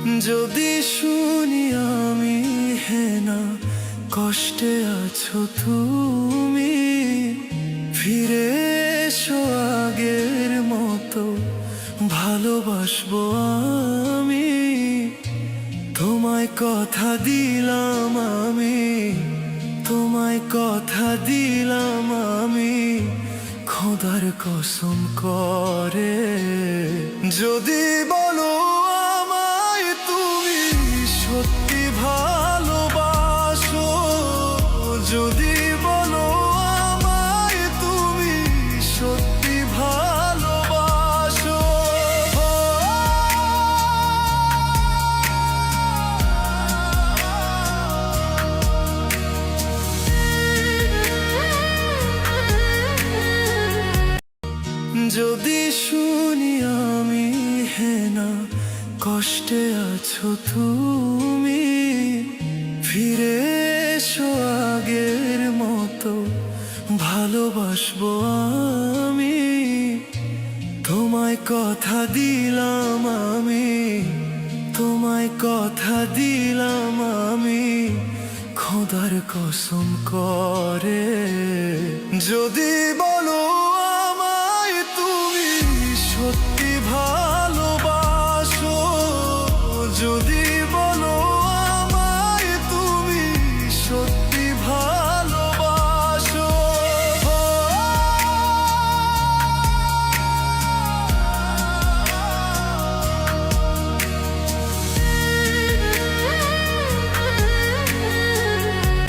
যদি শুনি আমি হেনা কষ্টে আছো তুমি, ফিরে এসো আগের মতো ভালোবাসবো আমি। তোমায় কথা দিলাম আমি, তোমায় কথা দিলাম আমি, খোদার কসম করে। যদি বলো আমায় তুমি সত্যি ভালোবাসো, যদি বলো আমায় তুমি সত্যি ভালোবাসো, যদি শুনি আমি হেনা কষ্টে আছো তুমি, ফিরে এসো আগের মতো ভালোবাসবো আমি। তোমায় কথা দিলাম আমি, তোমায় কথা দিলাম আমি, খোদার কসম করে। যদি বলো